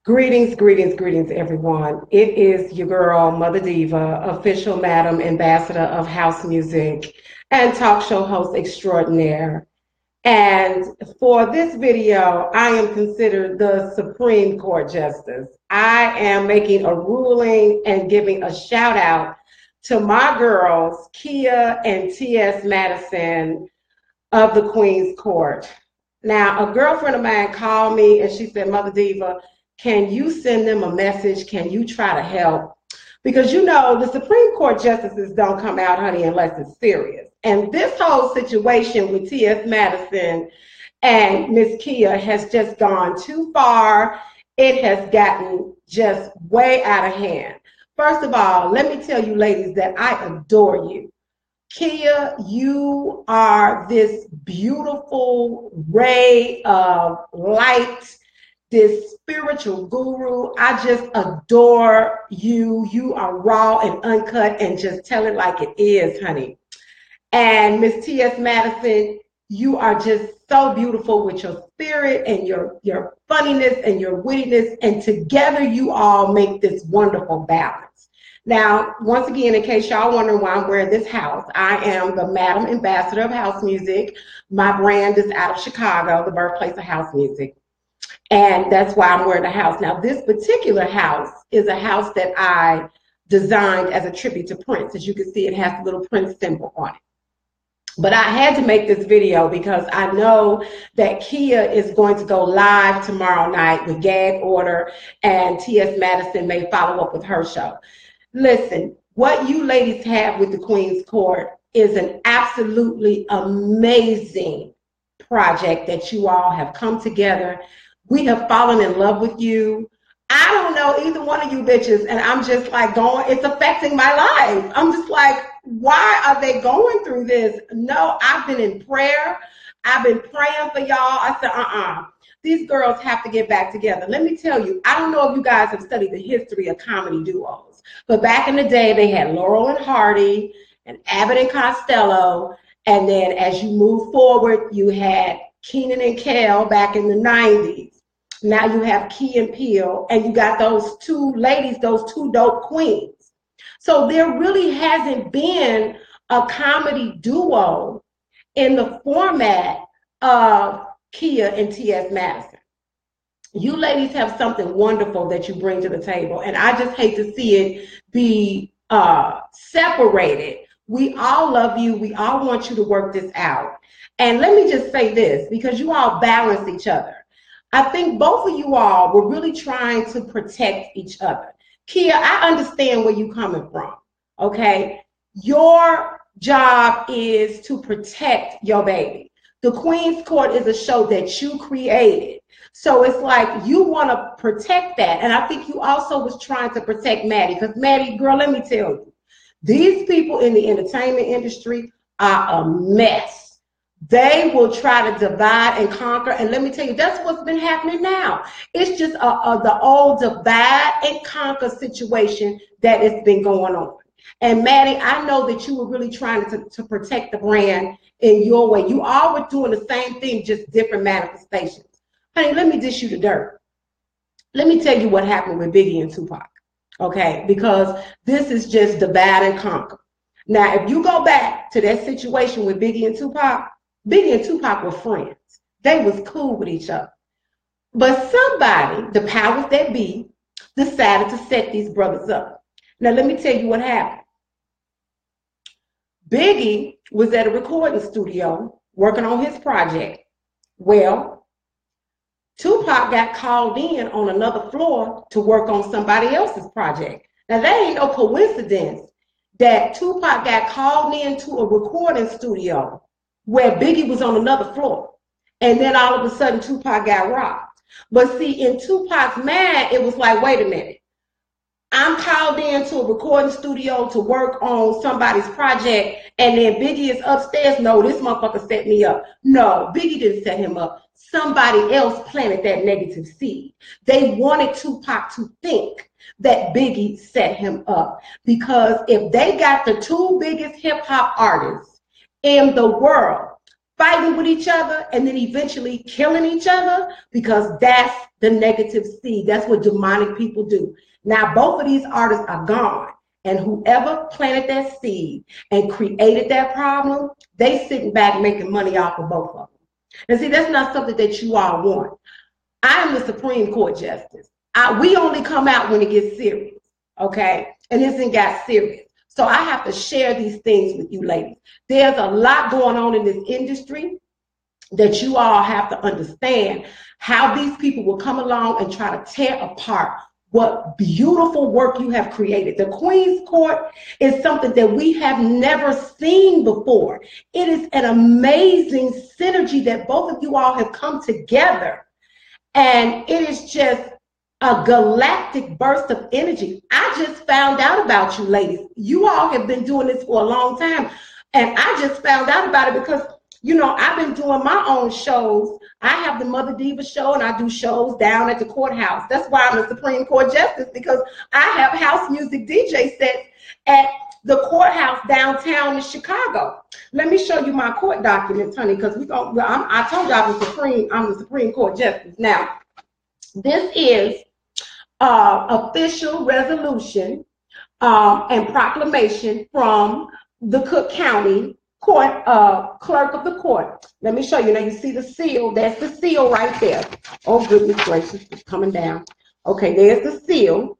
Greetings, greetings, greetings, everyone. It is your girl, Mother Diva, official Madam Ambassador of House Music and talk show host extraordinaire. And for this video, I am considered the Supreme Court Justice. I am making a ruling and giving a shout out to my girls, Kia and T.S. Madison of the Queen's Court. Now, a girlfriend of mine called me and she said, Mother Diva, can you send them a message? Can you try to help? Because you know, the Supreme Court justices don't come out, honey, unless it's serious. And this whole situation with T.S. Madison and Miss Kia has just gone too far. It has gotten just way out of hand. First of all, let me tell you ladies that I adore you. Kia, you are this beautiful ray of light, this spiritual guru. I just adore you. You are raw and uncut and just tell it like it is, honey. And Miss T.S. Madison, you are just so beautiful with your spirit and your funniness and your wittiness. And together you all make this wonderful balance. Now, once again, in case y'all wondering why I'm wearing this house, I am the Madam Ambassador of House Music. My brand is out of Chicago, the birthplace of house music. And that's why I'm wearing the house. Now, this particular house is a house that I designed as a tribute to Prince. As you can see, it has a little Prince symbol on it. But I had to make this video because I know that Kia is going to go live tomorrow night with Gag Order, and T.S. Madison may follow up with her show. Listen, what you ladies have with the Queen's Court is an absolutely amazing project that you all have come together. We have fallen in love with you. I don't know either one of you bitches, and I'm just like going, it's affecting my life. I'm just like, why are they going through this? No, I've been in prayer. I've been praying for y'all. I said, these girls have to get back together. Let me tell you, I don't know if you guys have studied the history of comedy duos, but back in the day, they had Laurel and Hardy and Abbott and Costello. And then as you move forward, you had Kenan and Kel back in the 90s. Now you have Key and Peele, and you got those two ladies, those two dope queens. So there really hasn't been a comedy duo in the format of Kia and T.S. Madison. You ladies have something wonderful that you bring to the table, and I just hate to see it be separated. We all love you. We all want you to work this out. And let me just say this, because you all balance each other. I think both of you all were really trying to protect each other. Kia, I understand where you're coming from, okay? Your job is to protect your baby. The Queen's Court is a show that you created. So it's like you want to protect that. And I think you also was trying to protect Maddie, because Maddie, girl, let me tell you, these people in the entertainment industry are a mess. They will try to divide and conquer. And let me tell you, that's what's been happening now. It's just the old divide and conquer situation that has been going on. And Maddie, I know that you were really trying to protect the brand in your way. You all were doing the same thing, just different manifestations. Honey, let me dish you the dirt. Let me tell you what happened with Biggie and Tupac, okay? Because this is just divide and conquer. Now, if you go back to that situation with Biggie and Tupac were friends. They was cool with each other. But somebody, the powers that be, decided to set these brothers up. Now, let me tell you what happened. Biggie was at a recording studio working on his project. Well, Tupac got called in on another floor to work on somebody else's project. Now, that ain't no coincidence that Tupac got called into a recording studio where Biggie was on another floor. And then all of a sudden, Tupac got robbed. But see, in Tupac's mind, it was like, wait a minute. I'm called into a recording studio to work on somebody's project, and then Biggie is upstairs. No, this motherfucker set me up. No, Biggie didn't set him up. Somebody else planted that negative seed. They wanted Tupac to think that Biggie set him up. Because if they got the two biggest hip-hop artists in the world fighting with each other, and then eventually killing each other, because that's the negative seed. That's what demonic people do. Now, both of these artists are gone, and whoever planted that seed and created that problem, they sitting back making money off of both of them. And see, that's not something that you all want. I am the Supreme Court Justice. We only come out when it gets serious, okay? And this thing got serious. So I have to share these things with you ladies. There's a lot going on in this industry that you all have to understand how these people will come along and try to tear apart what beautiful work you have created. The Queen's Court is something that we have never seen before. It is an amazing synergy that both of you all have come together. And it is just a galactic burst of energy. I just found out about you ladies. You all have been doing this for a long time. And I just found out about it because, you know, I've been doing my own shows. I have the Mother Diva show, and I do shows down at the courthouse. That's why I'm the Supreme Court Justice, because I have house music DJ sets at the courthouse downtown in Chicago. Let me show you my court documents, honey, because I told you I'm the Supreme Court Justice. Now, this is official resolution and proclamation from the Cook County Court clerk of the court. Let me show you. Now you see the seal. That's the seal right there. Oh goodness gracious, it's coming down. Okay, there's the seal.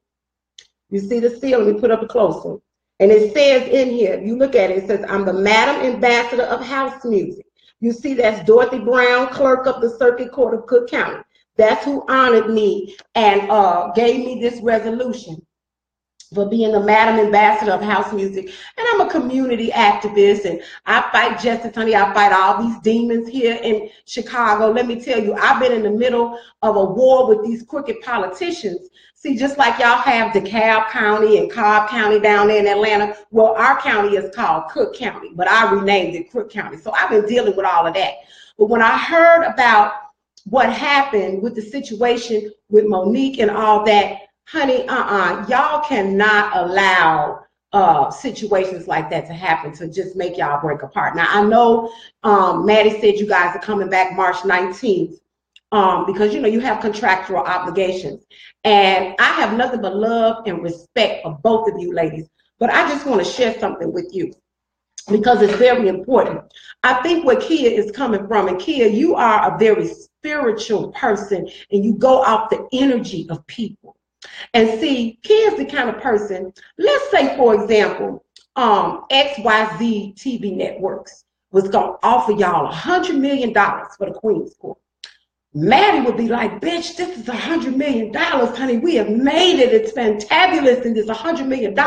You see the seal. Let me put up closer. And it says in here, if you look at it, it says, I'm the Madam Ambassador of House Music. You see that's Dorothy Brown, clerk of the Circuit Court of Cook County. That's who honored me and gave me this resolution for being the Madam Ambassador of House Music. And I'm a community activist, and I fight justice, honey. I fight all these demons here in Chicago. Let me tell you, I've been in the middle of a war with these crooked politicians. See, just like y'all have DeKalb County and Cobb County down there in Atlanta, well, our county is called Cook County, but I renamed it Cook County. So I've been dealing with all of that. But when I heard about what happened with the situation with Monique and all that, honey, y'all cannot allow situations like that to happen to just make y'all break apart. Now, I know Maddie said you guys are coming back March 19th because, you know, you have contractual obligations. And I have nothing but love and respect for both of you ladies. But I just want to share something with you because it's very important. I think where Kia is coming from, and Kia, you are a very spiritual person, and you go off the energy of people. And see, Kia is the kind of person, let's say, for example, XYZ TV Networks was going to offer y'all $100 million for the Queen's Court. Maddie would be like, bitch, this is $100 million, honey. We have made it. It's fantabulous, and it's $100 million.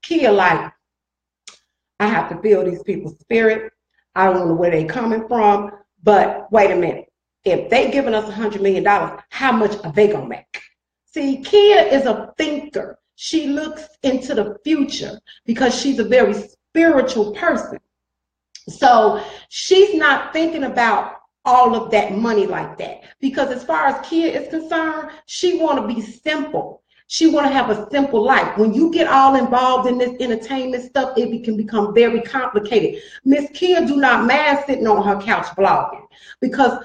Kia like, I have to feel these people's spirit. I don't know where they're coming from, but wait a minute. If they giving us $100 million, how much are they going to make? See, Kia is a thinker. She looks into the future because she's a very spiritual person. So she's not thinking about all of that money like that, because as far as Kia is concerned, she want to be simple. She want to have a simple life. When you get all involved in this entertainment stuff, it can become very complicated. Miss Kia do not mind sitting on her couch blogging, because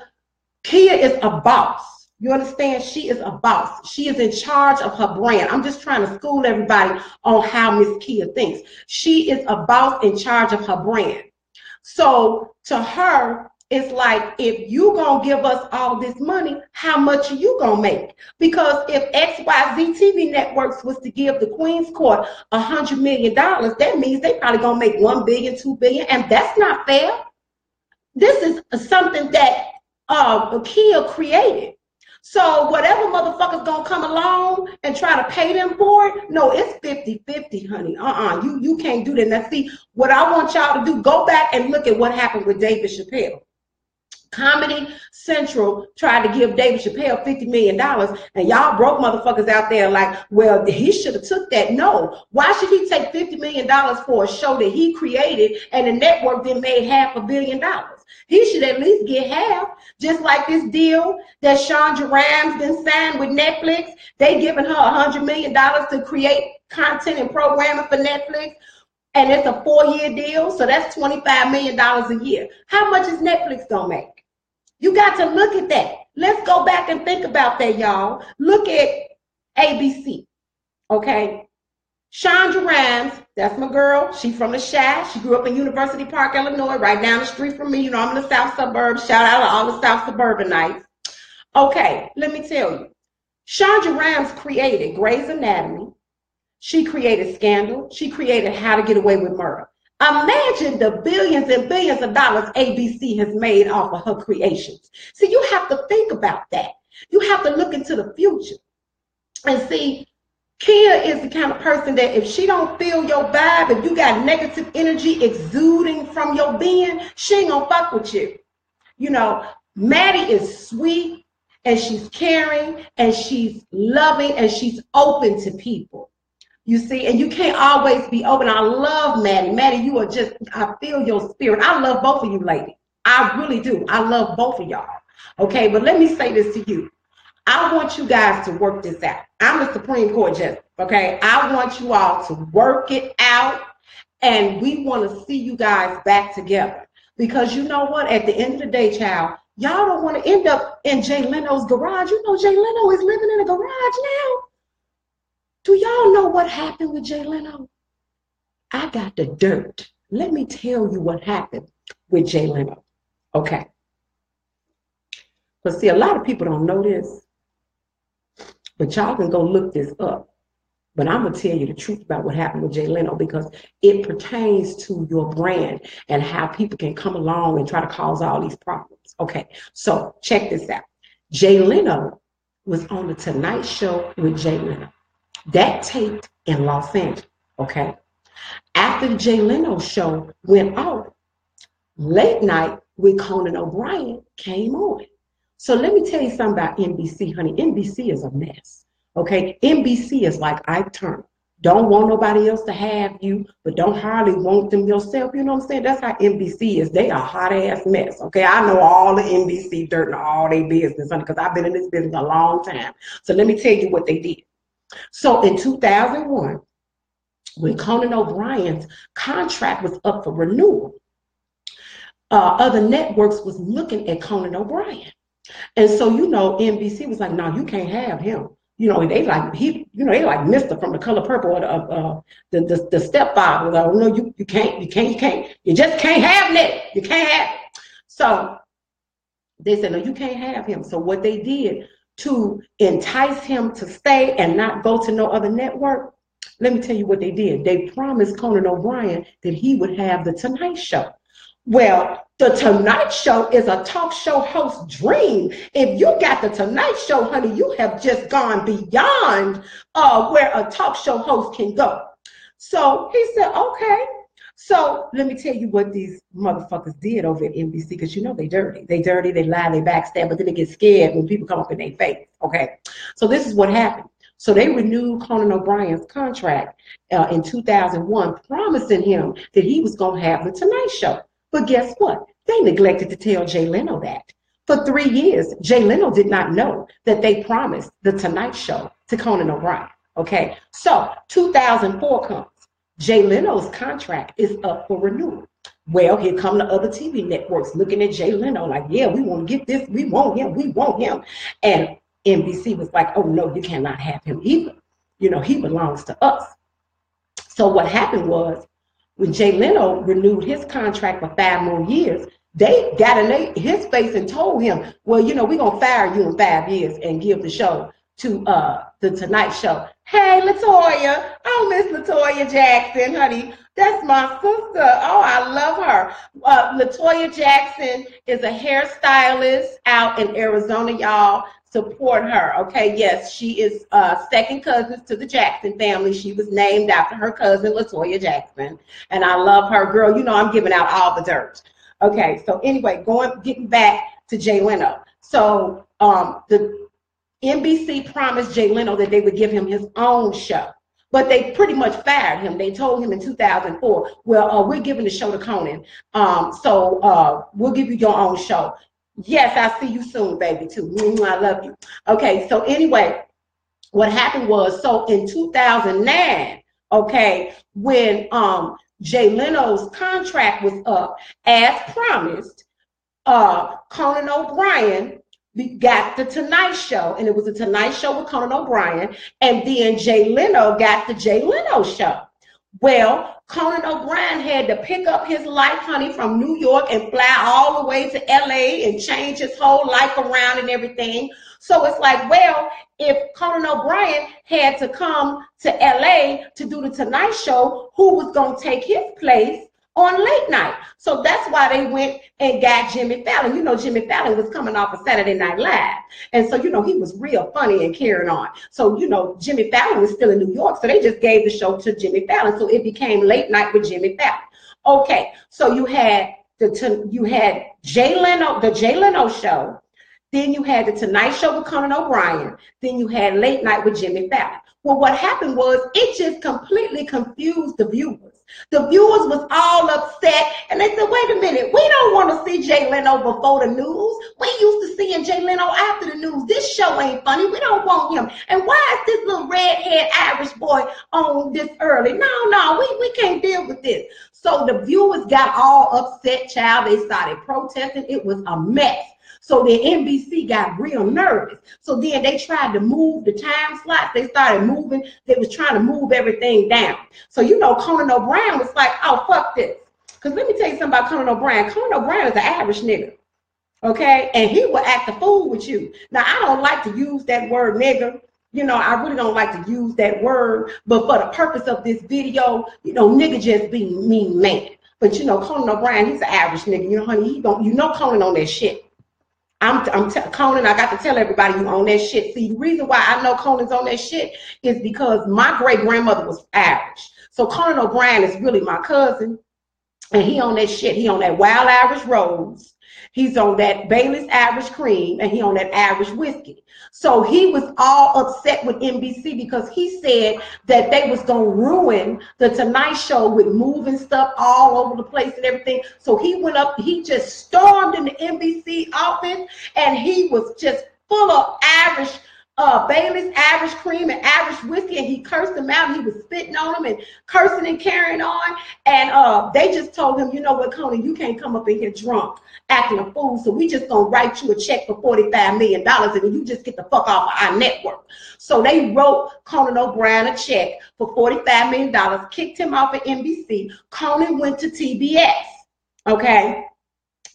Kia is a boss. You understand? She is a boss. She is in charge of her brand. I'm just trying to school everybody on how Miss Kia thinks. She is a boss in charge of her brand. So to her, it's like, if you gonna give us all this money, how much are you gonna make? Because if XYZ TV Networks was to give the Queen's Court $100 million, that means they probably gonna make $1 billion, $2 billion, and that's not fair. This is something that Kia created. So whatever motherfuckers gonna come along and try to pay them for it, no, it's 50-50, honey. You can't do that. Now see, what I want y'all to do, go back and look at what happened with David Chappelle. Comedy Central tried to give David Chappelle $50 million, and y'all broke motherfuckers out there like, well, he should have took that. No, why should he take $50 million for a show that he created and the network then made $500 million? He should at least get half, just like this deal that Shonda Rhimes been signed with Netflix. They giving her $100 million to create content and programming for Netflix. And it's a 4-year deal, so that's $25 million a year. How much is Netflix gonna make? You got to look at that. Let's go back and think about that, y'all. Look at ABC, okay? Shonda Rhimes, that's my girl. She's from the Chi. She grew up in University Park, Illinois, right down the street from me. You know, I'm in the South Suburbs. Shout out to all the South Suburbanites. Okay, let me tell you. Shonda Rhimes created Grey's Anatomy. She created Scandal. She created How to Get Away with Murder. Imagine the billions and billions of dollars ABC has made off of her creations. See, you have to think about that. You have to look into the future and see. Kia is the kind of person that if she don't feel your vibe, if you got negative energy exuding from your being, she ain't gonna fuck with you. You know, Maddie is sweet and she's caring and she's loving and she's open to people. You see, and you can't always be open. I love Maddie. Maddie, you are just, I feel your spirit. I love both of you ladies. I really do. I love both of y'all. Okay, but let me say this to you. I want you guys to work this out. I'm the Supreme Court justice, okay? I want you all to work it out, and we want to see you guys back together. Because you know what? At the end of the day, child, y'all don't want to end up in Jay Leno's garage. You know Jay Leno is living in a garage now. Do y'all know what happened with Jay Leno? I got the dirt. Let me tell you what happened with Jay Leno, okay? But see, a lot of people don't know this. But y'all can go look this up. But I'm going to tell you the truth about what happened with Jay Leno because it pertains to your brand and how people can come along and try to cause all these problems. Okay, so check this out. Jay Leno was on the Tonight Show with Jay Leno. That taped in Los Angeles, okay? After the Jay Leno show went off, Late Night with Conan O'Brien came on. So let me tell you something about NBC, honey. NBC is a mess, okay? NBC is like Ike Turner. Don't want nobody else to have you, but don't hardly want them yourself. You know what I'm saying? That's how NBC is. They are a hot-ass mess, okay? I know all the NBC dirt and all their business, honey, because I've been in this business a long time. So let me tell you what they did. So in 2001, when Conan O'Brien's contract was up for renewal, other networks was looking at Conan O'Brien. And so, you know, NBC was like, no, you can't have him. You know, they like they like Mr. from The Color Purple or the stepfather. Like, no, you can't. You just can't have that. You can't have it. So they said, no, you can't have him. So what they did to entice him to stay and not go to no other network, let me tell you what they did. They promised Conan O'Brien that he would have the Tonight Show. Well, the Tonight Show is a talk show host dream. If you got the Tonight Show, honey, you have just gone beyond where a talk show host can go. So he said, okay. So let me tell you what these motherfuckers did over at NBC, because you know they dirty. They dirty, they lie, they backstab, but then they get scared when people come up in their face, okay? So this is what happened. So they renewed Conan O'Brien's contract in 2001, promising him that he was going to have the Tonight Show. But guess what? They neglected to tell Jay Leno that. For 3 years, Jay Leno did not know that they promised the Tonight Show to Conan O'Brien, okay? So 2004 comes. Jay Leno's contract is up for renewal. Well, here come the other TV networks looking at Jay Leno like, yeah, we want to get this. We want him. And NBC was like, oh, no, you cannot have him either. You know, he belongs to us. So what happened was, when Jay Leno renewed his contract for 5 more years, they got in his face and told him, well, you know, we're going to fire you in 5 years and give the show to the Tonight Show. Hey, LaToya. Oh, Miss LaToya Jackson, honey. That's my sister. Oh, I love her. LaToya Jackson is a hairstylist out in Arizona, y'all. Support her, okay? Yes, she is second cousins to the Jackson family. She was named after her cousin, LaToya Jackson. And I love her. Girl, you know I'm giving out all the dirt. Okay, so anyway, getting back to Jay Leno. So the NBC promised Jay Leno that they would give him his own show. But they pretty much fired him. They told him in 2004, well, we're giving the show to Conan. So we'll give you your own show. Yes, I'll see you soon, baby, too. I love you. Okay, so anyway, what happened was, so in 2009, okay, when Jay Leno's contract was up, as promised, Conan O'Brien got the Tonight Show, and it was the Tonight Show with Conan O'Brien, and then Jay Leno got the Jay Leno Show. Well, Conan O'Brien had to pick up his life, honey, from New York and fly all the way to LA and change his whole life around and everything. So it's like, well, if Conan O'Brien had to come to LA to do the Tonight Show, who was going to take his place on late night? So that's why they went and got Jimmy Fallon. You know, Jimmy Fallon was coming off of Saturday Night Live. And so, you know, he was real funny and carrying on. So, you know, Jimmy Fallon was still in New York. So they just gave the show to Jimmy Fallon. So it became Late Night with Jimmy Fallon. Okay, so you had Jay Leno, the Jay Leno Show. Then you had the Tonight Show with Conan O'Brien. Then you had Late Night with Jimmy Fallon. Well, what happened was it just completely confused the viewers. The viewers was all upset, and they said, wait a minute, we don't want to see Jay Leno before the news. We used to seeing Jay Leno after the news. This show ain't funny. We don't want him. And why is this little redhead Irish boy on this early? No, we can't deal with this. So the viewers got all upset, child. They started protesting. It was a mess. So the NBC got real nervous. So then they tried to move the time slots. They started moving. They was trying to move everything down. So, you know, Conan O'Brien was like, oh, fuck this. Because let me tell you something about Conan O'Brien. Conan O'Brien is an Irish nigga, okay? And he will act a fool with you. Now, I don't like to use that word nigga. You know, I really don't like to use that word. But for the purpose of this video, you know, nigga just mean man. But, you know, Conan O'Brien, he's an Irish nigga. You know, honey, you know Conan on that shit. Conan, I got to tell everybody you on that shit. See, the reason why I know Conan's on that shit is because my great-grandmother was Irish. So Conan O'Brien is really my cousin, and he on that shit. He on that Wild Irish Rose. He's on that Bailey's Irish Cream, and he on that Irish whiskey. So he was all upset with NBC because he said that they was going to ruin the Tonight Show with moving stuff all over the place and everything. So he went up, he just stormed in the NBC office, and he was just full of Irish Bailey's Irish Cream and Irish whiskey, and he cursed them out. He was spitting on them and cursing and carrying on. And they just told him, you know what, Conan, you can't come up in here drunk, acting a fool. So we just gonna write you a check for $45 million, and then you just get the fuck off of our network. So they wrote Conan O'Brien a check for $45 million, kicked him off at NBC. Conan went to TBS. Okay,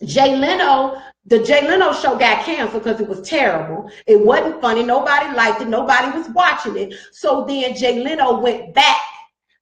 Jay Leno. The Jay Leno Show got canceled because it was terrible. It wasn't funny. Nobody liked it. Nobody was watching it. So then Jay Leno went back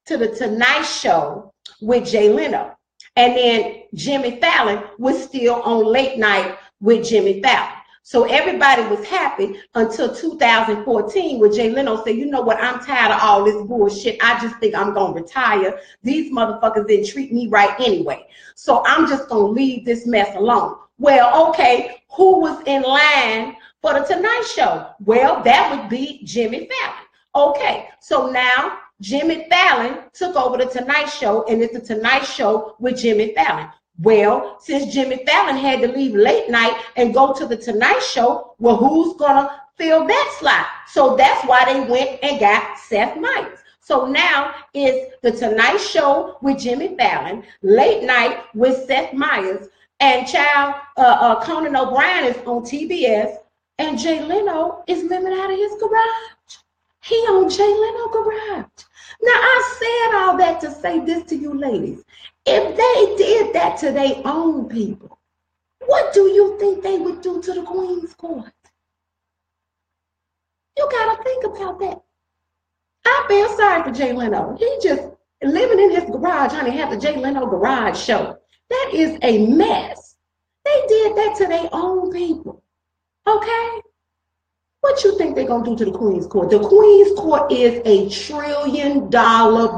to the Tonight Show with Jay Leno. And then Jimmy Fallon was still on Late Night with Jimmy Fallon. So everybody was happy until 2014 when Jay Leno said, you know what, I'm tired of all this bullshit. I just think I'm going to retire. These motherfuckers didn't treat me right anyway. So I'm just going to leave this mess alone. Well, okay, who was in line for the Tonight Show? Well, that would be Jimmy Fallon. Okay, so now Jimmy Fallon took over the Tonight Show, and it's the Tonight Show with Jimmy Fallon. Well, since Jimmy Fallon had to leave Late Night and go to the Tonight Show, well, who's going to fill that slot? So that's why they went and got Seth Meyers. So now it's the Tonight Show with Jimmy Fallon, Late Night with Seth Meyers, and Conan O'Brien is on TBS, and Jay Leno is living out of his garage. He on Jay Leno garage. Now, I said all that to say this to you ladies. If they did that to their own people, what do you think they would do to the Queen's Court? You got to think about that. I feel sorry for Jay Leno. He just living in his garage, honey, have the Jay Leno garage show. That is a mess. They did that to their own people. Okay? What you think they're going to do to the Queen's Court? The Queen's Court is a $1 trillion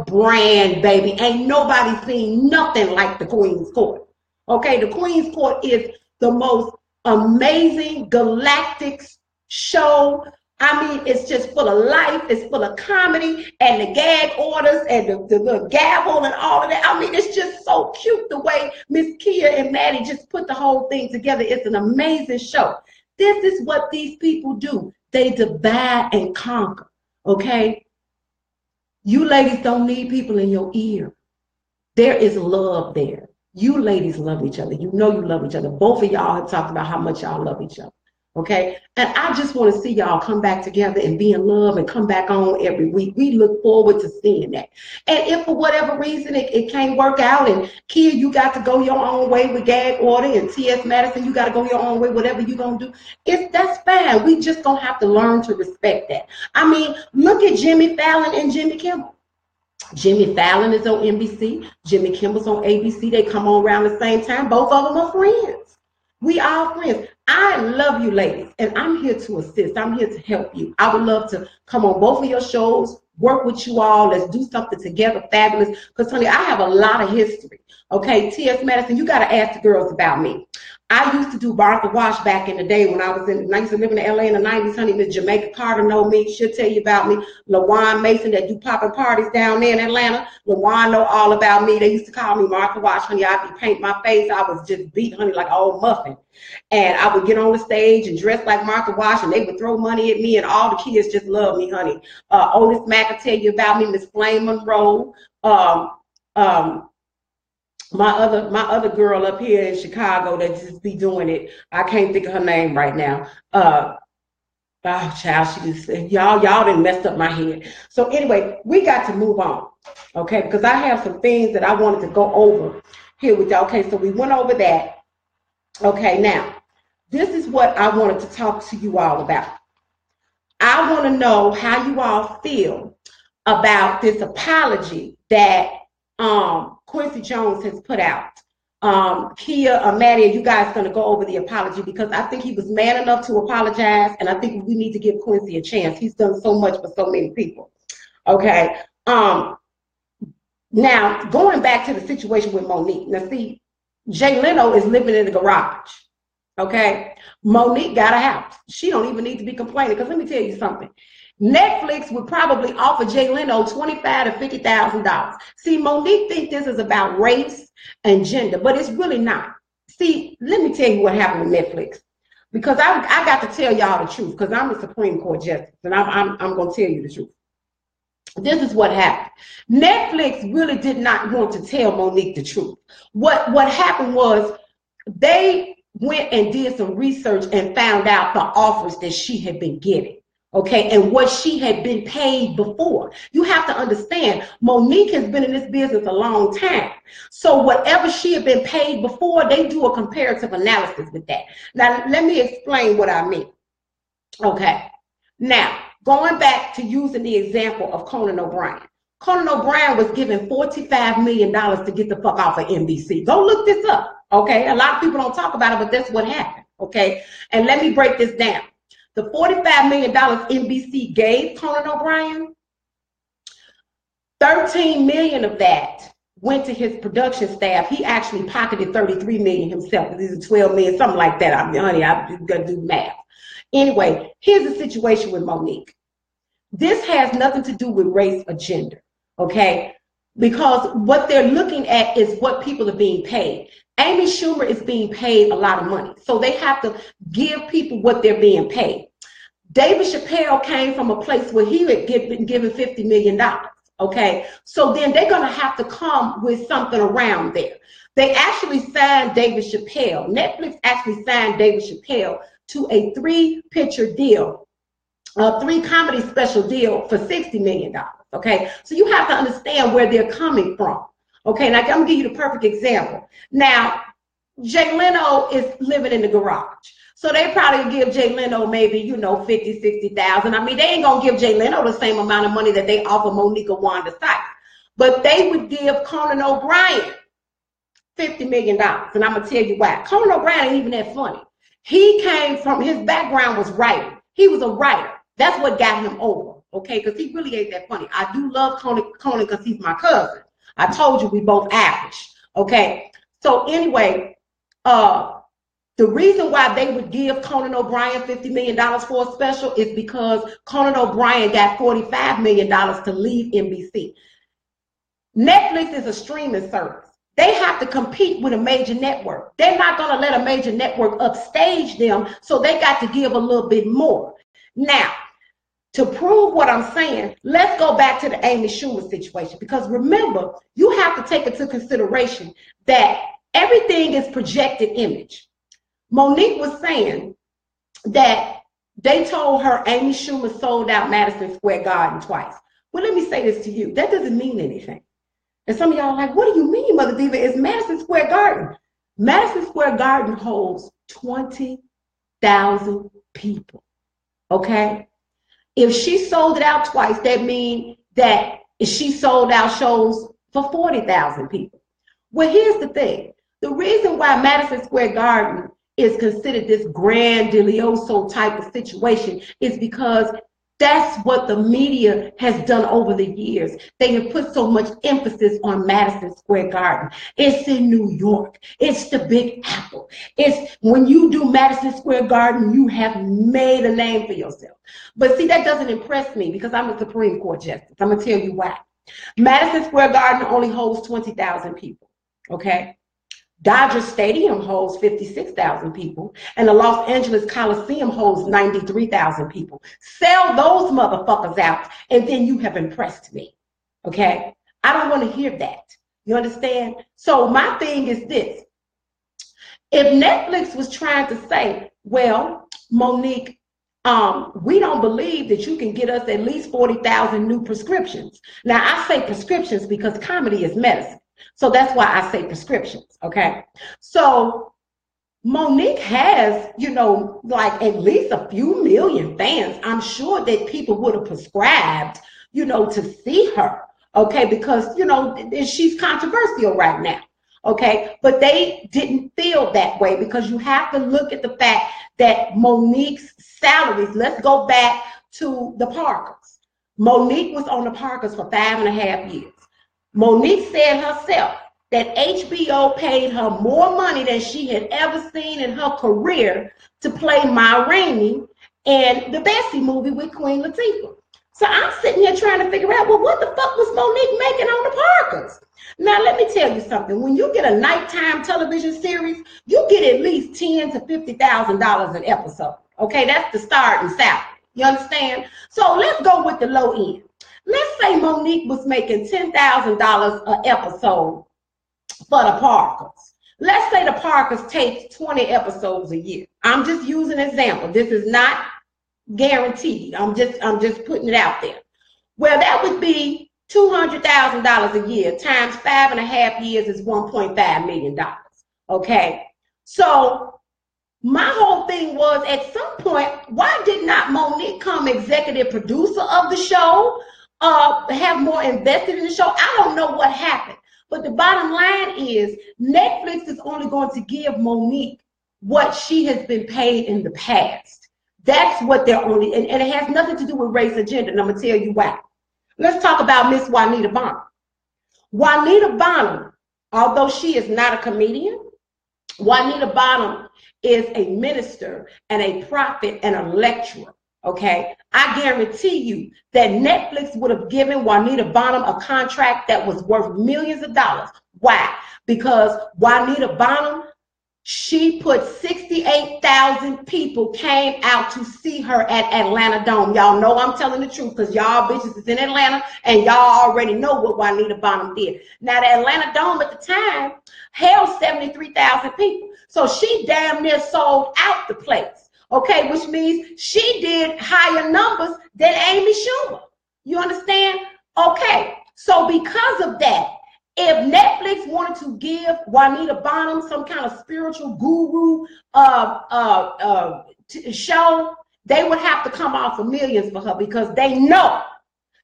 brand, baby. Ain't nobody seen nothing like the Queen's Court. Okay? The Queen's Court is the most amazing galactic show. I mean, it's just full of life. It's full of comedy and the gag orders and the gavel and all of that. I mean, it's just so cute the way Miss Kia and Maddie just put the whole thing together. It's an amazing show. This is what these people do. They divide and conquer, okay? You ladies don't need people in your ear. There is love there. You ladies love each other. You know you love each other. Both of y'all have talked about how much y'all love each other. Okay. And I just want to see y'all come back together and be in love and come back on every week. We look forward to seeing that. And if for whatever reason it can't work out, and Kia, you got to go your own way with Gag Order, and T.S. Madison, you got to go your own way, whatever you're going to do, that's fine. We just going to have to learn to respect that. I mean, look at Jimmy Fallon and Jimmy Kimmel. Jimmy Fallon is on NBC. Jimmy Kimmel's on ABC. They come on around the same time. Both of them are friends. We are friends. I love you ladies, and I'm here to assist. I'm here to help you. I would love to come on both of your shows, work with you all. Let's do something together, fabulous. Because, honey, I have a lot of history. Okay, T.S. Madison, you got to ask the girls about me. I used to do Martha Wash back in the day when I used to live in LA in the 90s, honey. Miss Jamaica Carter know me. She'll tell you about me. LaJuan Mason that do popping parties down there in Atlanta. LaJuan know all about me. They used to call me Martha Wash, honey. I'd be painting my face. I was just beat, honey, like an old muffin. And I would get on the stage and dress like Martha Wash, and they would throw money at me, and all the kids just love me, honey. Otis Mack will tell you about me. Miss Flame Monroe. My other girl up here in Chicago that just be doing it. I can't think of her name right now. Oh, child, she just y'all done messed up my head. So anyway, we got to move on, okay? Because I have some things that I wanted to go over here with y'all. Okay, so we went over that. Okay, now this is what I wanted to talk to you all about. I want to know how you all feel about this apology that Quincy Jones has put out. Kia, Maddie, you guys going to go over the apology, because I think he was man enough to apologize, and I think we need to give Quincy a chance. He's done so much for so many people. Okay. Now, going back to the situation with Monique. Now, see, Jay Leno is living in the garage. Okay. Monique got a house. She don't even need to be complaining, because let me tell you something. Netflix would probably offer Jay Leno $25,000 to $50,000. See, Monique thinks this is about race and gender, but it's really not. See, let me tell you what happened with Netflix, because I got to tell y'all the truth, because I'm a Supreme Court justice, and I'm going to tell you the truth. This is what happened. Netflix really did not want to tell Monique the truth. What happened was they went and did some research and found out the offers that she had been getting. Okay, and what she had been paid before. You have to understand, Monique has been in this business a long time. So whatever she had been paid before, they do a comparative analysis with that. Now, let me explain what I mean. Okay, now, going back to using the example of Conan O'Brien. Conan O'Brien was given $45 million to get the fuck off of NBC. Go look this up, okay? A lot of people don't talk about it, but that's what happened, okay? And let me break this down. The $45 million NBC gave Conan O'Brien, $13 million of that went to his production staff. He actually pocketed $33 million himself. These are $12 million, something like that. I mean, honey, I'm gonna do math. Anyway, here's the situation with Monique. This has nothing to do with race or gender, okay? Because what they're looking at is what people are being paid. Amy Schumer is being paid a lot of money, so they have to give people what they're being paid. David Chappelle came from a place where he had been given $50 million, okay? So then they're going to have to come with something around there. They actually signed David Chappelle. Netflix actually signed David Chappelle to a 3-picture deal, a 3-comedy special deal for $60 million, okay? So you have to understand where they're coming from, okay? Now, I'm going to give you the perfect example. Now, Jay Leno is living in the garage. So they probably give Jay Leno maybe, you know, $50,000, $60,000. I mean, they ain't going to give Jay Leno the same amount of money that they offer Monique or Wanda Sykes. But they would give Conan O'Brien $50 million. And I'm going to tell you why. Conan O'Brien ain't even that funny. He came from, his background was writing. He was a writer. That's what got him over, okay? Because he really ain't that funny. I do love Conan because he's my cousin. I told you we both average, okay? So anyway, the reason why they would give Conan O'Brien $50 million for a special is because Conan O'Brien got $45 million to leave NBC. Netflix is a streaming service. They have to compete with a major network. They're not going to let a major network upstage them, so they got to give a little bit more. Now, to prove what I'm saying, let's go back to the Amy Schumer situation. Because remember, you have to take into consideration that everything is projected image. Monique was saying that they told her Amy Schumer sold out Madison Square Garden twice. Well, let me say this to you. That doesn't mean anything. And some of y'all are like, what do you mean, Mother Diva? It's Madison Square Garden. Madison Square Garden holds 20,000 people, okay? If she sold it out twice, that means that she sold out shows for 40,000 people. Well, here's the thing. The reason why Madison Square Garden is considered this grandioso type of situation is because that's what the media has done over the years. They have put so much emphasis on Madison Square Garden. It's in New York. It's the Big Apple. It's when you do Madison Square Garden, you have made a name for yourself. But see, that doesn't impress me because I'm a Supreme Court justice. I'm going to tell you why. Madison Square Garden only holds 20,000 people, okay? Dodger Stadium holds 56,000 people, and the Los Angeles Coliseum holds 93,000 people. Sell those motherfuckers out, and then you have impressed me, okay? I don't want to hear that. You understand? So my thing is this. If Netflix was trying to say, well, Monique, we don't believe that you can get us at least 40,000 new prescriptions. Now, I say prescriptions because comedy is medicine. So that's why I say prescriptions, okay? So Monique has, you know, like at least a few million fans. I'm sure that people would have prescribed, you know, to see her, okay? Because, you know, she's controversial right now, okay? But they didn't feel that way because you have to look at the fact that Monique's salaries, let's go back to the Parkers. Monique was on the Parkers for 5.5 years. Monique said herself that HBO paid her more money than she had ever seen in her career to play Ma Rainey in the Bessie movie with Queen Latifah. So I'm sitting here trying to figure out, well, what the fuck was Monique making on the Parkers? Now, let me tell you something. When you get a nighttime television series, you get at least $10,000 to $50,000 an episode. Okay, that's the starting salary. You understand? So let's go with the low end. Let's say Monique was making $10,000 an episode for the Parkers. Let's say the Parkers take 20 episodes a year. I'm just using an example. This is not guaranteed. I'm just putting it out there. Well, that would be $200,000 a year times 5.5 years is $1.5 million. Okay, so my whole thing was at some point, why did not Monique come executive producer of the show? Have more invested in the show? I don't know what happened. But the bottom line is Netflix is only going to give Monique what she has been paid in the past. That's what they're only, and it has nothing to do with race or gender, and I'm going to tell you why. Let's talk about Miss Juanita Bonham. Juanita Bonham, although she is not a comedian, Juanita Bonham is a minister and a prophet and a lecturer. Okay, I guarantee you that Netflix would have given Juanita Bonham a contract that was worth millions of dollars. Why? Because Juanita Bonham, she put 68,000 people came out to see her at Atlanta Dome. Y'all know I'm telling the truth because y'all bitches is in Atlanta and y'all already know what Juanita Bonham did. Now, the Atlanta Dome at the time held 73,000 people. So she damn near sold out the place. Okay, which means she did higher numbers than Amy Schumer. You understand? Okay, so because of that, if Netflix wanted to give Juanita Bonham some kind of spiritual guru show, they would have to come off for millions for her because they know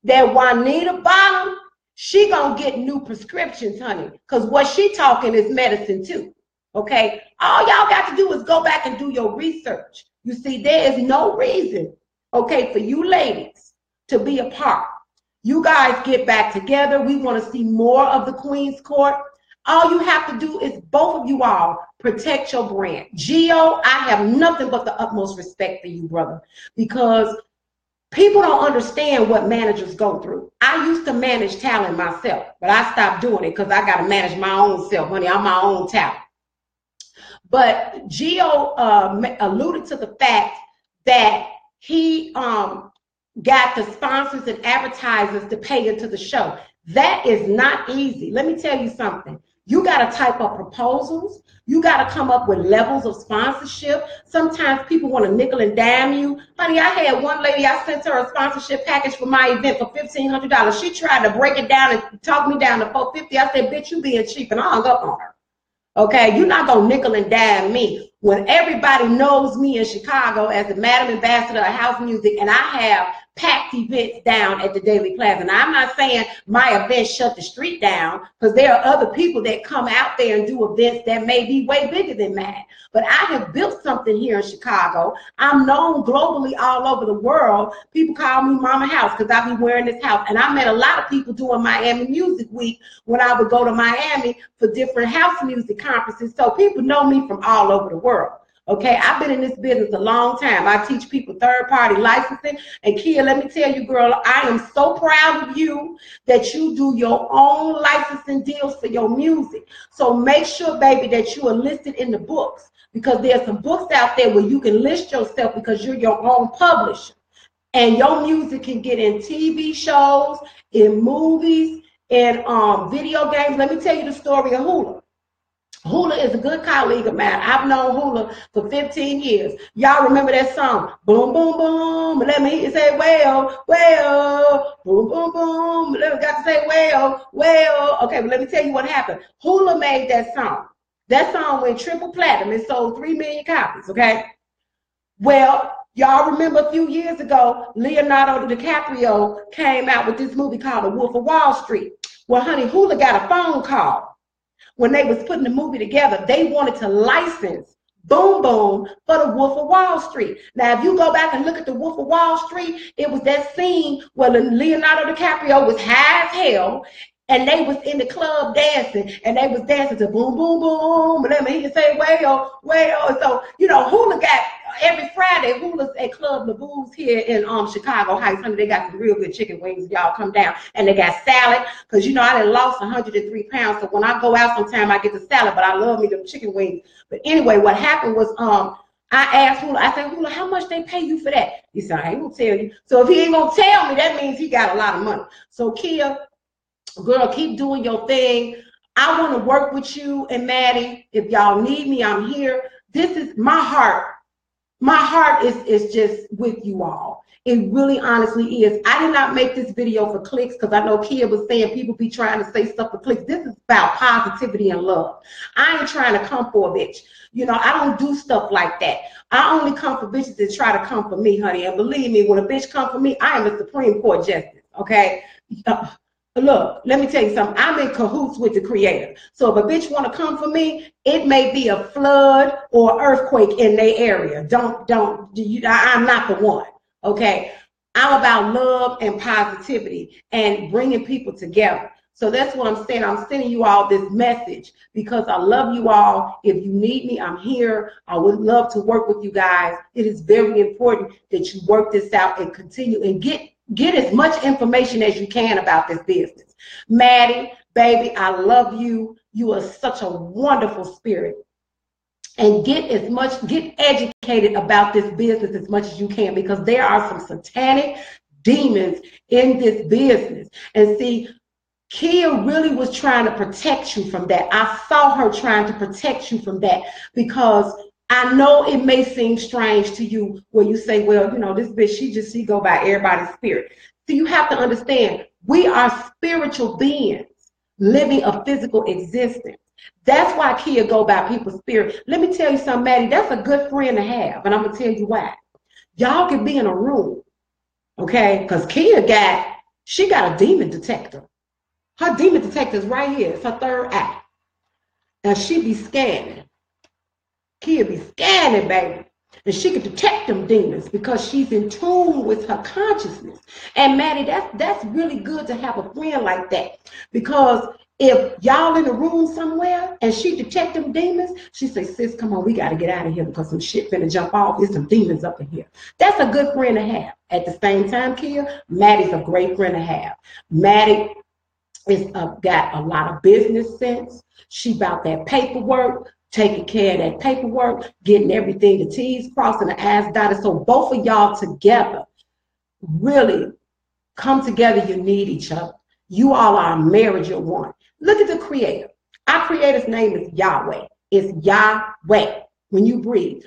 that Juanita Bonham, she gonna get new prescriptions, honey, because what she talking is medicine too. Okay, all y'all got to do is go back and do your research. You see, there is no reason, okay, for you ladies to be apart. You guys get back together. We want to see more of the Queen's Court. All you have to do is both of you all protect your brand. Gio, I have nothing but the utmost respect for you, brother, because people don't understand what managers go through. I used to manage talent myself, but I stopped doing it because I got to manage my own self, honey. I'm my own talent. But Gio alluded to the fact that he got the sponsors and advertisers to pay into the show. That is not easy. Let me tell you something. You got to type up proposals. You got to come up with levels of sponsorship. Sometimes people want to nickel and dime you. Honey, I had one lady, I sent her a sponsorship package for my event for $1,500. She tried to break it down and talk me down to $450. I said, bitch, you being cheap, and I hung up on her. Okay, you're not going to nickel and dime me. When everybody knows me in Chicago as the Madam Ambassador of House Music, and I have packed events down at the Daily Plaza. Now, I'm not saying my event shut the street down, because there are other people that come out there and do events that may be way bigger than mine. But I have built something here in Chicago. I'm known globally all over the world. People call me Mama House because I be wearing this house. And I met a lot of people doing Miami Music Week when I would go to Miami for different house music conferences. So people know me from all over the world. Okay, I've been in this business a long time. I teach people third-party licensing. And Kia, let me tell you, girl, I am so proud of you that you do your own licensing deals for your music. So make sure, baby, that you are listed in the books, because there's some books out there where you can list yourself because you're your own publisher. And your music can get in TV shows, in movies, in video games. Let me tell you the story of Hula. Hula is a good colleague of mine. I've known Hula for 15 years. Y'all remember that song? Boom, boom, boom. Let me hear you say, well, well. Boom, boom, boom. Let me got to say, well, well. Okay, but let me tell you what happened. Hula made that song. That song went triple platinum. It sold 3 million copies, okay? Well, y'all remember a few years ago, Leonardo DiCaprio came out with this movie called The Wolf of Wall Street. Well, honey, Hula got a phone call. When they was putting the movie together, they wanted to license Boom Boom for The Wolf of Wall Street. Now, if you go back and look at The Wolf of Wall Street, it was that scene where Leonardo DiCaprio was high as hell, and they was in the club dancing, and they was dancing to boom, boom, boom. But let me hear you say, well, well. So, you know, Hula got, every Friday, Hula's at Club Laboo's here in Chicago Heights. Honey, they got some real good chicken wings. Y'all come down. And they got salad, because, you know, I done lost 103 pounds. So when I go out sometime, I get the salad, but I love me them chicken wings. But anyway, what happened was, I asked Hula, I said, Hula, how much they pay you for that? He said, I ain't gonna tell you. So if he ain't gonna tell me, that means he got a lot of money. So Kia, girl, keep doing your thing. I want to work with you and Maddie. If y'all need me, I'm here. This is my heart. My heart is just with you all. It really honestly is. I did not make this video for clicks, because I know Kia was saying people be trying to say stuff for clicks. This is about positivity and love. I ain't trying to come for a bitch. You know, I don't do stuff like that. I only come for bitches that try to come for me, honey. And believe me, when a bitch come for me, I am a Supreme Court justice, okay? Look, let me tell you something. I'm in cahoots with the Creator. So if a bitch want to come for me, it may be a flood or earthquake in their area. I'm not the one, okay? I'm about love and positivity and bringing people together. So that's what I'm saying. I'm sending you all this message because I love you all. If you need me, I'm here. I would love to work with you guys. It is very important that you work this out and continue and get as much information as you can about this business. Maddie, baby, I love you. You are such a wonderful spirit. And get educated about this business as much as you can, because there are some satanic demons in this business. And see, Kia really was trying to protect you from that. I saw her trying to protect you from that, because I know it may seem strange to you where you say, well, you know, this bitch, she go by everybody's spirit. So you have to understand, we are spiritual beings living a physical existence. That's why Kia go by people's spirit. Let me tell you something, Maddie, that's a good friend to have. And I'm going to tell you why. Y'all can be in a room, okay? Because Kia got a demon detector. Her demon detector is right here. It's her third eye. And she be scanning. Kia be scanning, baby. And she can detect them demons because she's in tune with her consciousness. And Maddie, that's really good to have a friend like that. Because if y'all in a room somewhere and she detect them demons, she say, sis, come on, we got to get out of here because some shit finna jump off. There's some demons up in here. That's a good friend to have. At the same time, Kia, Maddie's a great friend to have. Maddie is got a lot of business sense. She about that paperwork, taking care of that paperwork, getting everything, the T's crossed and the I's dotted. So both of y'all together really come together, you need each other. You all are a marriage, you're one. Look at the creator. Our creator's name is Yahweh. It's Yahweh. When you breathe,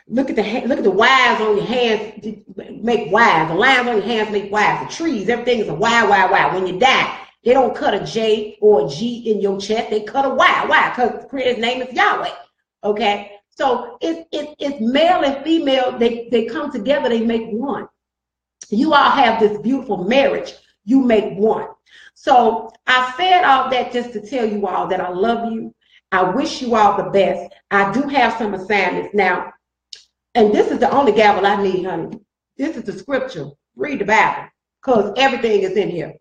look at the wives on your hands make wives. The lines on your hands make wives. The trees, everything is a Y, Y, Y. When you die, they don't cut a J or a G in your chest. They cut a Y. Why? Because the creator's name is Yahweh. Okay? So it's male and female. They come together. They make one. You all have this beautiful marriage. You make one. So I said all that just to tell you all that I love you. I wish you all the best. I do have some assignments now. And this is the only gavel I need, honey. This is the scripture. Read the Bible, because everything is in here.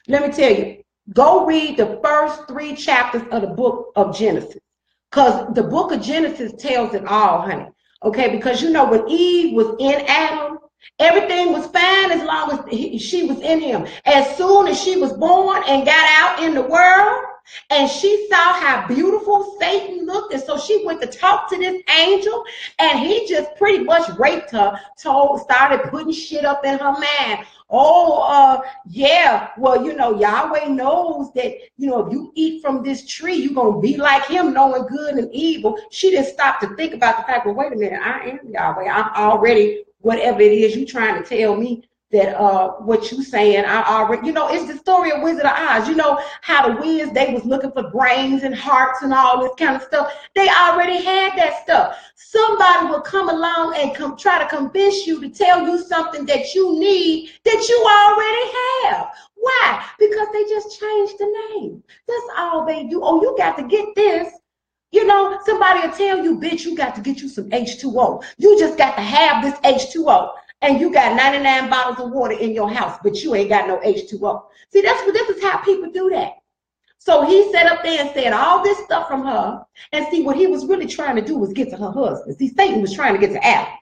Let me tell you, go read the first 3 chapters of the book of Genesis, because the book of Genesis tells it all, honey. Okay, because you know when Eve was in Adam, everything was fine as long as she was in him. As soon as she was born and got out in the world, and she saw how beautiful Satan looked, and so she went to talk to this angel, and he just pretty much raped her, started putting shit up in her mind. Yeah, well, you know, Yahweh knows that, you know, if you eat from this tree, you're going to be like him, knowing good and evil. She didn't stop to think about the fact, well, wait a minute, I am Yahweh. I'm already whatever it is you trying to tell me that what you saying, I already, you know, it's the story of Wizard of Oz. You know how the Wiz, they was looking for brains and hearts and all this kind of stuff. They already had that stuff. Somebody will come along and try to convince you to tell you something that you need that you already have. Why? Because they just changed the name. That's all they do. Oh, you got to get this. You know, somebody will tell you, bitch, you got to get you some H2O. You just got to have this H2O. And you got 99 bottles of water in your house, but you ain't got no H2O. See, this is how people do that. So he sat up there and said all this stuff from her. And see, what he was really trying to do was get to her husband. See, Satan was trying to get to Adam.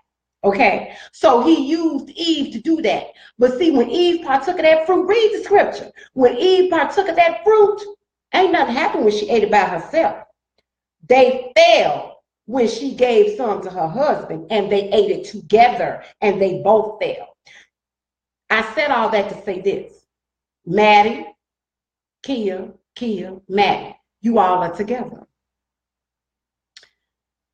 Okay, so he used Eve to do that. But see, when Eve partook of that fruit, read the scripture. When Eve partook of that fruit, ain't nothing happened when she ate it by herself. They fell when she gave some to her husband, and they ate it together, and they both fell. I said all that to say this. Maddie, Kia, Maddie, you all are together.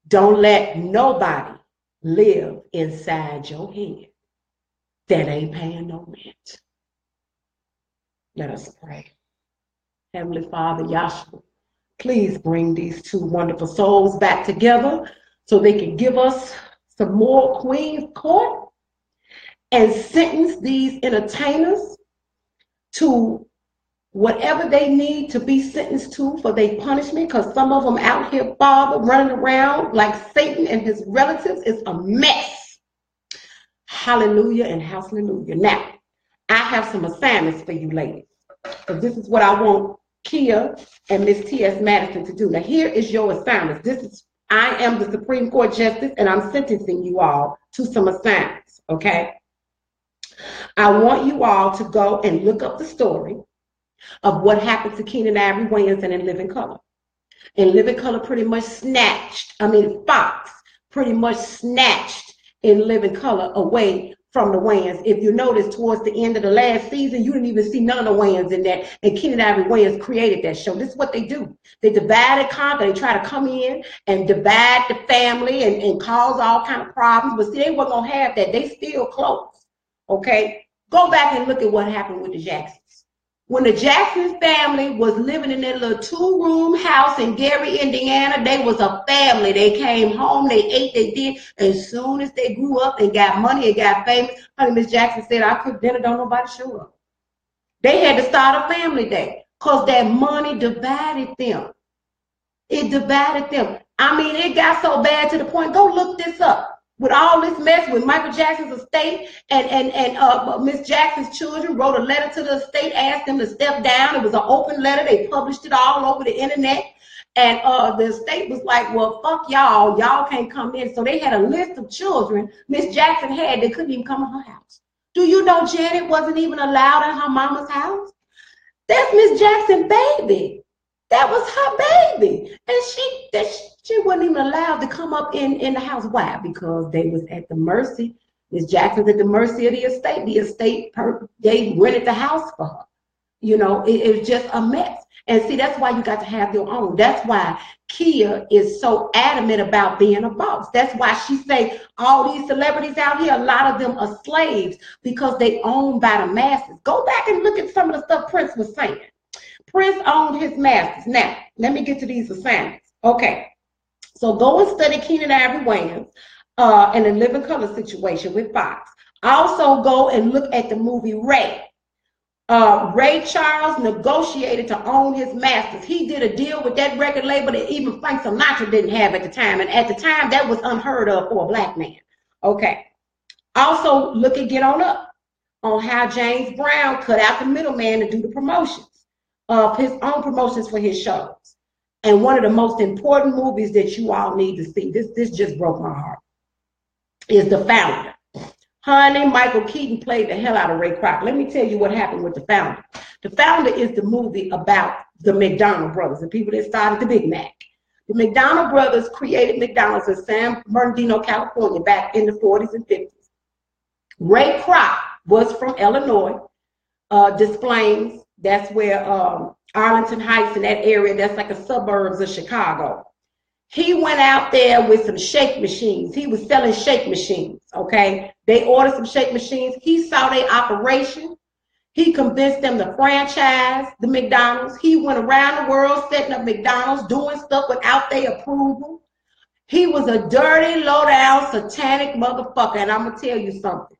Don't let nobody live inside your head that ain't paying no rent. Let us pray. Heavenly Father, Yahshua, please bring these 2 wonderful souls back together so they can give us some more Queen's Court and sentence these entertainers to whatever they need to be sentenced to for their punishment, because some of them out here, Father, running around like Satan and his relatives is a mess. Hallelujah and hallelujah. Now, I have some assignments for you ladies, because this is what I want Kia and Miss T.S. Madison to do. Now, here is your assignment. I am the Supreme Court Justice, and I'm sentencing you all to some assignments, okay? I want you all to go and look up the story of what happened to Keenen Ivory Wayans and In Living Color. In Living Color pretty much Fox pretty much snatched In Living Color away from the Wayans. If you notice, towards the end of the last season, you didn't even see none of the Wayans in that, and Keenen Ivory Wayans created that show. This is what they do. They divide and conquer. They try to come in and divide the family and cause all kind of problems, but see, they weren't going to have that. They still close, okay? Go back and look at what happened with the Jacksons. When the Jackson family was living in that little 2-room house in Gary, Indiana, they was a family. They came home, they ate, they did. As soon as they grew up and got money and got famous, honey, Miss Jackson said, I cooked dinner, don't nobody show up. They had to start a family day because that money divided them. It divided them. I mean, it got so bad to the point, go look this up. With all this mess with Michael Jackson's estate and Miss Jackson's children wrote a letter to the estate, asked them to step down. It was an open letter. They published it all over the internet. And the estate was like, well, fuck y'all. Y'all can't come in. So they had a list of children Miss Jackson had that couldn't even come to her house. Do you know Janet wasn't even allowed in her mama's house? That's Miss Jackson's baby. That was her baby. And she wasn't even allowed to come up in the house. Why? Because they was at the mercy. Miss Jackson's at the mercy of the estate. The estate, they rented the house for her. You know, it was just a mess. And see, that's why you got to have your own. That's why Kia is so adamant about being a boss. That's why she say all these celebrities out here, a lot of them are slaves because they owned by the masses. Go back and look at some of the stuff Prince was saying. Prince owned his masters. Now, let me get to these assignments. Okay, so go and study Keenan Ivory Wayans and the Living Color situation with Fox. Also go and look at the movie Ray. Ray Charles negotiated to own his masters. He did a deal with that record label that even Frank Sinatra didn't have at the time. And at the time, that was unheard of for a black man. Okay. Also, look at Get On Up on how James Brown cut out the middleman to do the promotions of his own promotions for his shows. And one of the most important movies that you all need to see, this just broke my heart, is The Founder. Honey, Michael Keaton played the hell out of Ray Kroc. Let me tell you what happened with The Founder. The Founder is the movie about the McDonald brothers, the people that started the Big Mac. The McDonald brothers created McDonald's in San Bernardino, California, back in the 40s and 50s. Ray Kroc was from Illinois, Des Plaines. That's where Arlington Heights in that area, that's like a suburbs of Chicago. He went out there with some shake machines. He was selling shake machines, okay? They ordered some shake machines. He saw their operation. He convinced them to franchise the McDonald's. He went around the world setting up McDonald's, doing stuff without their approval. He was a dirty, low-down, satanic motherfucker, and I'm going to tell you something.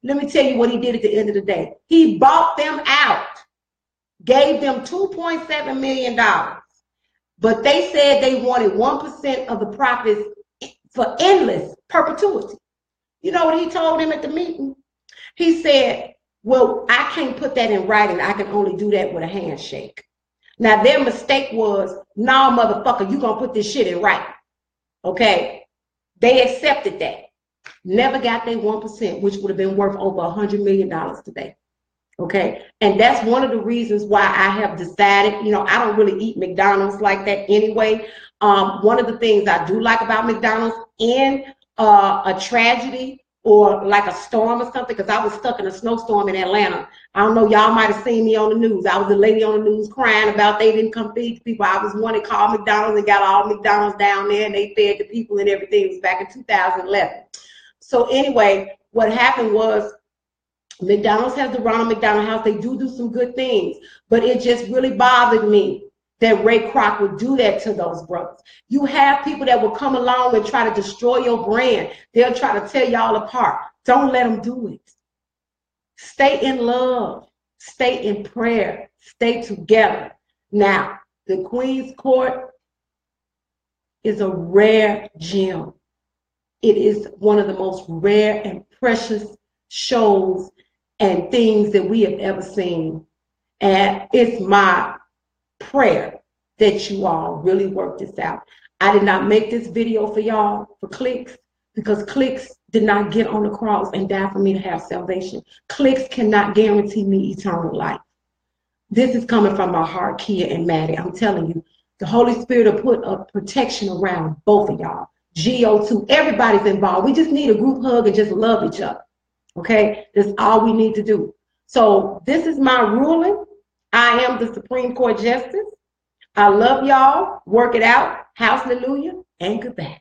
Let me tell you what he did at the end of the day. He bought them out, gave them $2.7 million. But they said they wanted 1% of the profits for endless perpetuity. You know what he told him at the meeting? He said, well, I can't put that in writing. I can only do that with a handshake. Now, their mistake was, no, motherfucker, you going to put this shit in writing. Okay? They accepted that. Never got their 1%, which would have been worth over $100 million today. Okay, and that's one of the reasons why I have decided, you know, I don't really eat McDonald's like that anyway. One of the things I do like about McDonald's in a tragedy or like a storm or something, because I was stuck in a snowstorm in Atlanta. I don't know, y'all might have seen me on the news. I was a lady on the news crying about they didn't come feed the people. I was one that called McDonald's and got all McDonald's down there and they fed the people and everything. It was back in 2011. So anyway, what happened was, McDonald's has the Ronald McDonald House. They do some good things, but it just really bothered me that Ray Kroc would do that to those brothers. You have people that will come along and try to destroy your brand. They'll try to tear y'all apart. Don't let them do it. Stay in love. Stay in prayer. Stay together. Now, the Queen's Court is a rare gem. It is one of the most rare and precious shows and things that we have ever seen. And it's my prayer that you all really work this out. I did not make this video for y'all for clicks, because clicks did not get on the cross and die for me to have salvation. Clicks cannot guarantee me eternal life. This is coming from my heart, Kia and Maddie. I'm telling you, the Holy Spirit will put a protection around both of y'all. GO2, everybody's involved. We just need a group hug and just love each other. Okay, that's all we need to do. So this is my ruling. I am the Supreme Court Justice. I love y'all. Work it out. Hallelujah and goodbye.